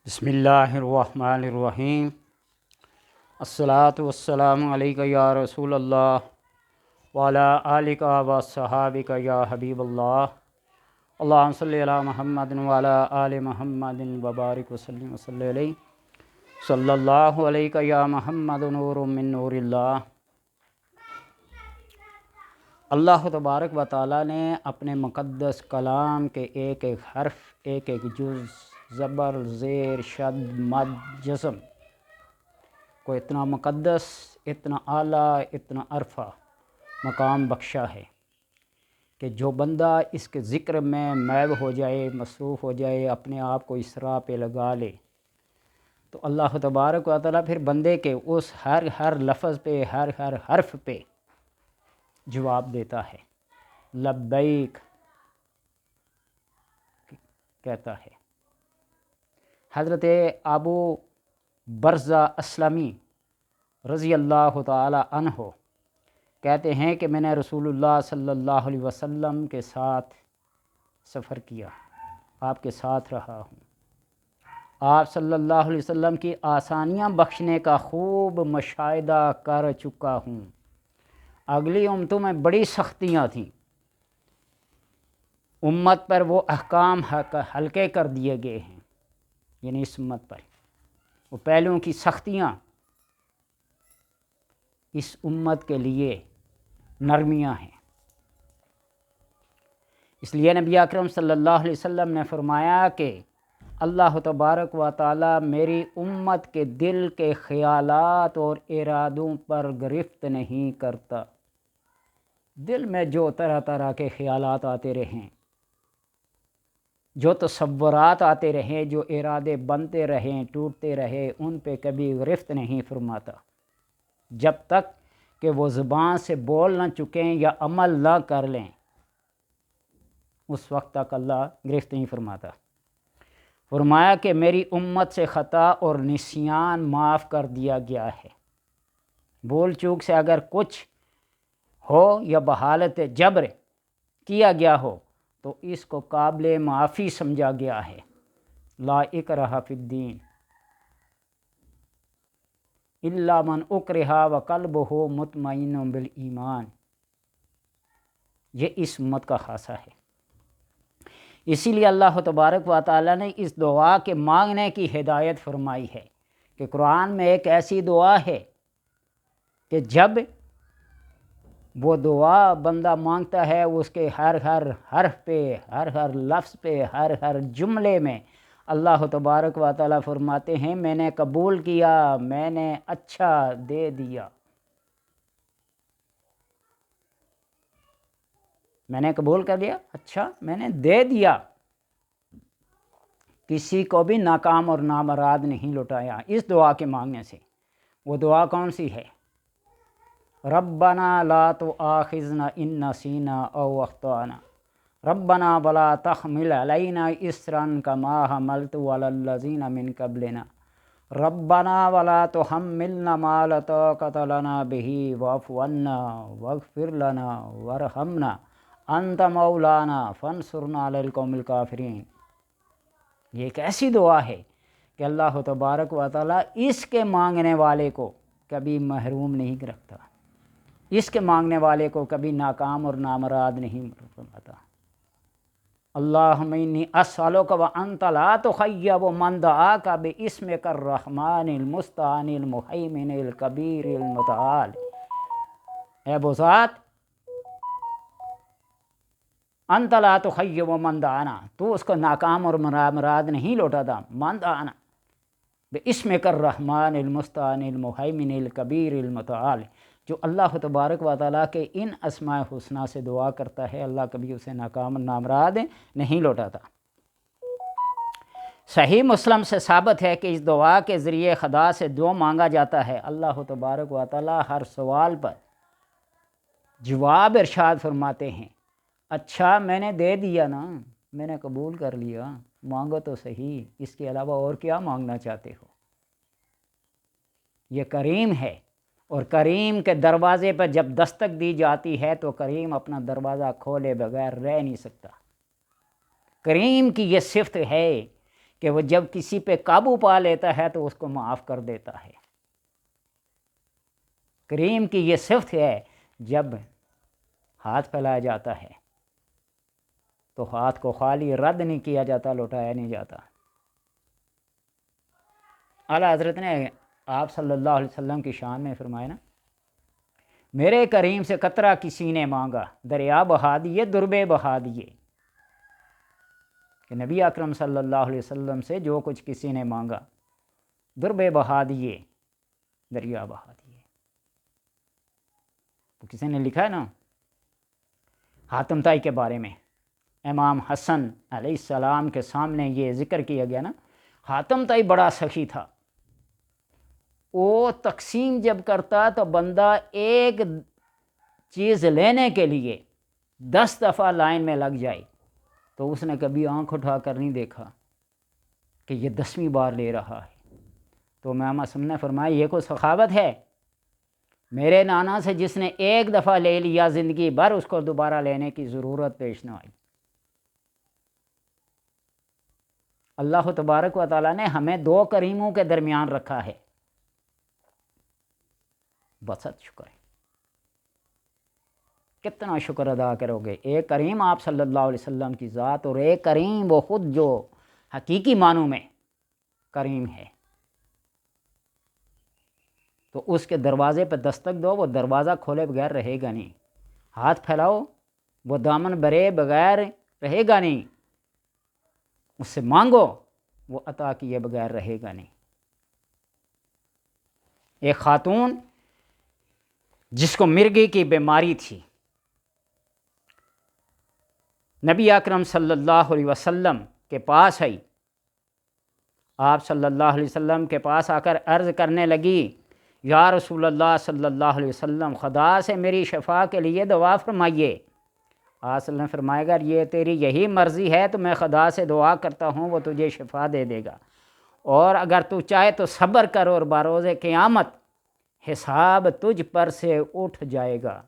بسم اللہ الرحمن الرحیم۔ الصلاۃ والسلام علیک یا رسول اللہ وعلی آلک و صحابک یا حبیب اللہ۔ اللہم صلی علی محمد وعلی آل محمد وبارک وسلم وصلی علیہ صلی اللہ علیہ یا محمد نور من نور اللہ۔ اللہ تبارک و تعالیٰ نے اپنے مقدس کلام کے ایک ایک حرف، ایک ایک جز، زبر، زیر، شد، مد، جزم کو اتنا مقدس، اتنا اعلیٰ، اتنا عرفہ مقام بخشا ہے کہ جو بندہ اس کے ذکر میں محو ہو جائے، مصروف ہو جائے، اپنے آپ کو اس راہ پہ لگا لے تو اللہ تبارک و تعالیٰ پھر بندے کے اس ہر لفظ پہ، ہر حرف پہ جواب دیتا ہے، لبیک کہتا ہے۔ حضرت ابو برزہ اسلمی رضی اللہ تعالی عنہ کہتے ہیں کہ میں نے رسول اللہ صلی اللہ علیہ وسلم کے ساتھ سفر کیا، آپ کے ساتھ رہا ہوں، آپ صلی اللہ علیہ وسلم کی آسانیاں بخشنے کا خوب مشاہدہ کر چکا ہوں۔ اگلی امتوں میں بڑی سختیاں تھیں، امت پر وہ احکام ہلکے کر دیے گئے ہیں، یعنی اس امت پر وہ پہلوؤں کی سختیاں اس امت کے لیے نرمیاں ہیں۔ اس لیے نبی اکرم صلی اللہ علیہ وسلم نے فرمایا کہ اللہ تبارک و تعالی میری امت کے دل کے خیالات اور ارادوں پر گرفت نہیں کرتا۔ دل میں جو طرح طرح کے خیالات آتے رہیں، جو تصورات آتے رہیں، جو ارادے بنتے رہیں، ٹوٹتے رہے، ان پہ کبھی گرفت نہیں فرماتا جب تک کہ وہ زبان سے بول نہ چکیں یا عمل نہ کر لیں، اس وقت تک اللہ گرفت نہیں فرماتا۔ فرمایا کہ میری امت سے خطا اور نسیان معاف کر دیا گیا ہے۔ بول چوک سے اگر کچھ ہو یا بحالت جبر کیا گیا ہو تو اس کو قابل معافی سمجھا گیا ہے۔ لا اکرہ فی الدین الا من اکرہ وقلبہ مطمئن بالایمان، یہ اس امت کا خاصہ ہے۔ اسی لیے اللہ تبارک و تعالیٰ نے اس دعا کے مانگنے کی ہدایت فرمائی ہے کہ قرآن میں ایک ایسی دعا ہے کہ جب وہ دعا بندہ مانگتا ہے اس کے ہر حرف پہ، ہر لفظ پہ، ہر جملے میں اللہ تبارک و تعالیٰ فرماتے ہیں میں نے قبول کیا، میں نے اچھا دے دیا، میں نے قبول کر لیا، اچھا میں نے دے دیا۔ کسی کو بھی ناکام اور نامراد نہیں لٹایا اس دعا کے مانگنے سے۔ وہ دعا کون سی ہے؟ ربنا لا تؤاخذنا ان نسینا او اخطانا ربنا ولا تحمل علینا اصرا کما حملته علی الذین من قبلنا ربنا ولا تحملنا ما لا طاقة لنا به واعف عنا واغفر لنا وارحمنا انت مولانا فانصرنا علی القوم الکافرین۔ یہ ایک ایسی دعا ہے کہ اللہ تبارک و تعالیٰ اس کے مانگنے والے کو کبھی محروم نہیں رکھتا، اس کے مانگنے والے کو کبھی ناکام اور نامراد نہیں فرماتا۔ اللہم انی اسألک وانت لا تخیب من دعاک باسمک الرحمن المستعان المہیمن الکبیر المتعال۔ اے بذات انت لا تخیب من دعانا، تو اس کو ناکام اور نامراد نہیں لوٹاتا۔ من دعانا باسمک الرحمن المستعان المہیمن الکبیر المتعال، جو اللہ تبارک و تعالیٰ کے ان اسماء حسنہ سے دعا کرتا ہے اللہ کبھی اسے ناکام اور نامراد نہیں لوٹاتا۔ صحیح مسلم سے ثابت ہے کہ اس دعا کے ذریعے خدا سے دعا مانگا جاتا ہے، اللہ تبارک و تعالیٰ ہر سوال پر جواب ارشاد فرماتے ہیں، اچھا میں نے دے دیا نا، میں نے قبول کر لیا، مانگو تو صحیح، اس کے علاوہ اور کیا مانگنا چاہتے ہو۔ یہ کریم ہے، اور کریم کے دروازے پر جب دستک دی جاتی ہے تو کریم اپنا دروازہ کھولے بغیر رہ نہیں سکتا۔ کریم کی یہ صفت ہے کہ وہ جب کسی پہ قابو پا لیتا ہے تو اس کو معاف کر دیتا ہے۔ کریم کی یہ صفت ہے، جب ہاتھ پھیلایا جاتا ہے تو ہاتھ کو خالی رد نہیں کیا جاتا، لوٹایا نہیں جاتا۔ اعلیٰ حضرت نے آپ صلی اللہ علیہ وسلم کی شان میں فرمایا نا، میرے کریم سے قطرہ کسی نے مانگا، دریا بہا دیے، دربے بہا دیے۔ کہ نبی اکرم صلی اللہ علیہ وسلم سے جو کچھ کسی نے مانگا، دربے بہا دیے، دریا بہا دیے۔ تو کسی نے لکھا ہے نا حاتم طائی کے بارے میں، امام حسن علیہ السلام کے سامنے یہ ذکر کیا گیا نا، حاتم طائی بڑا سخی تھا، وہ تقسیم جب کرتا تو بندہ ایک چیز لینے کے لیے 10 دفعہ لائن میں لگ جائے تو اس نے کبھی آنکھ اٹھا کر نہیں دیکھا کہ یہ 10ویں بار لے رہا ہے۔ تو امام حسن نے فرمایا یہ کوئی سخاوت ہے؟ میرے نانا سے جس نے ایک دفعہ لے لیا زندگی بھر اس کو دوبارہ لینے کی ضرورت پیش نہ آئی۔ اللہ تبارک و تعالیٰ نے ہمیں 2 کریموں کے درمیان رکھا ہے، بسط شکر ہے۔ کتنا شکر ادا کرو گے؟ ایک کریم آپ صلی اللہ علیہ وسلم کی ذات، اور ایک کریم وہ خود جو حقیقی معنوں میں کریم ہے۔ تو اس کے دروازے پہ دستک دو، وہ دروازہ کھولے بغیر رہے گا نہیں۔ ہاتھ پھیلاؤ، وہ دامن بھرے بغیر رہے گا نہیں۔ اس سے مانگو، وہ عطا کیے بغیر رہے گا نہیں۔ ایک خاتون جس کو مرگی کی بیماری تھی، نبی اکرم صلی اللہ علیہ وسلم کے پاس آئی، آپ صلی اللہ علیہ وسلم کے پاس آ کر عرض کرنے لگی، یا رسول اللہ صلی اللہ علیہ وسلم، خدا سے میری شفا کے لیے دعا فرمائیے۔ آپ صلی اللہ نے فرمایا اگر یہ تیری یہی مرضی ہے تو میں خدا سے دعا کرتا ہوں وہ تجھے شفا دے دے گا، اور اگر تو چاہے تو صبر کر، اور بروز قیامت حساب تجھ پر سے اٹھ جائے گا،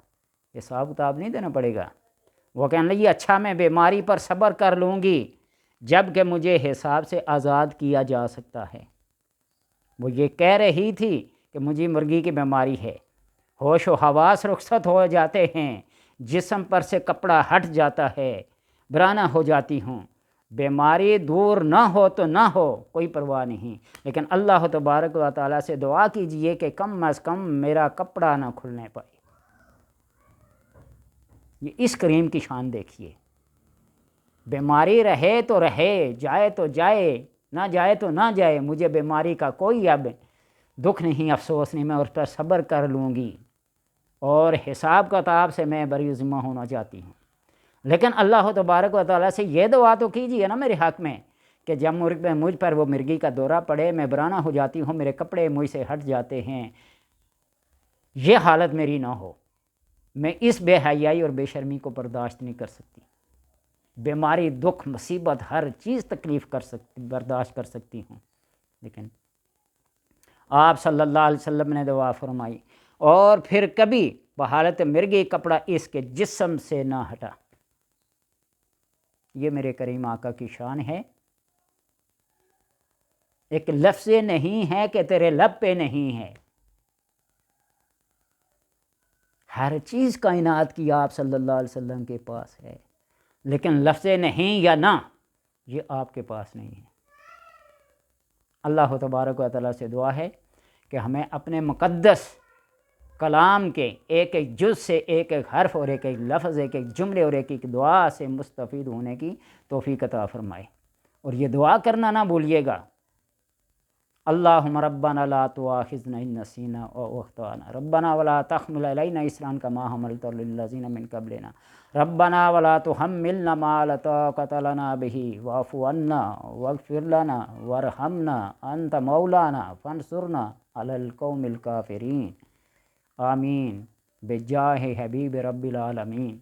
حساب کتاب نہیں دینا پڑے گا۔ وہ کہنے لگی اچھا میں بیماری پر صبر کر لوں گی جب کہ مجھے حساب سے آزاد کیا جا سکتا ہے۔ وہ یہ کہہ رہی تھی کہ مجھے مرگی کی بیماری ہے، ہوش و حواس رخصت ہو جاتے ہیں، جسم پر سے کپڑا ہٹ جاتا ہے، برہنہ ہو جاتی ہوں، بیماری دور نہ ہو تو نہ ہو، کوئی پرواہ نہیں، لیکن اللہ تبارک و تعالیٰ سے دعا کیجئے کہ کم از کم میرا کپڑا نہ کھلنے پائے۔ یہ اس کریم کی شان دیکھیے، بیماری رہے تو رہے، جائے تو جائے، نہ جائے تو نہ جائے، مجھے بیماری کا کوئی اب دکھ نہیں، افسوس نہیں، میں اس پر صبر کر لوں گی، اور حساب کتاب سے میں بری ذمہ ہونا چاہتی ہوں۔ لیکن اللہ تبارک و تعالیٰ سے یہ دعا تو کیجیے نا میرے حق میں کہ جب مجھ پر وہ مرگی کا دورہ پڑے، میں برہنہ ہو جاتی ہوں، میرے کپڑے مجھ سے ہٹ جاتے ہیں، یہ حالت میری نہ ہو۔ میں اس بے حیائی اور بے شرمی کو برداشت نہیں کر سکتی۔ بیماری، دکھ، مصیبت، ہر چیز تکلیف برداشت کر سکتی ہوں، لیکن آپ صلی اللہ علیہ وسلم نے دعا فرمائی، اور پھر کبھی بحالت مرگی کپڑا اس کے جسم سے نہ ہٹا۔ یہ میرے کریم آقا کی شان ہے۔ ایک لفظ نہیں ہے کہ تیرے لب پہ نہیں ہے، ہر چیز کائنات کی آپ صلی اللہ علیہ وسلم کے پاس ہے، لیکن لفظ نہیں یا نہ یہ آپ کے پاس نہیں ہے۔ اللہ تبارک و تعالیٰ سے دعا ہے کہ ہمیں اپنے مقدس کلام کے ایک ایک جز سے، ایک ایک حرف اور ایک ایک لفظ، ایک ایک جملے اور ایک ایک دعا سے مستفید ہونے کی توفیق عطا فرمائے۔ اور یہ دعا کرنا نہ بھولیے گا، اللہم ربنا لا تؤاخذنا ان نسینا او اخطانا، ربنا ولا تحمل علینا اصرا کما حملت علی الذین من قبلنا، ربنا ولا تحملنا ما لا طاقۃ لنا به واعف عنا واغفر لنا وارحمنا انت مولانا فانصرنا علی القوم الکافرین، آمین بجاہ حبیب رب العالمین۔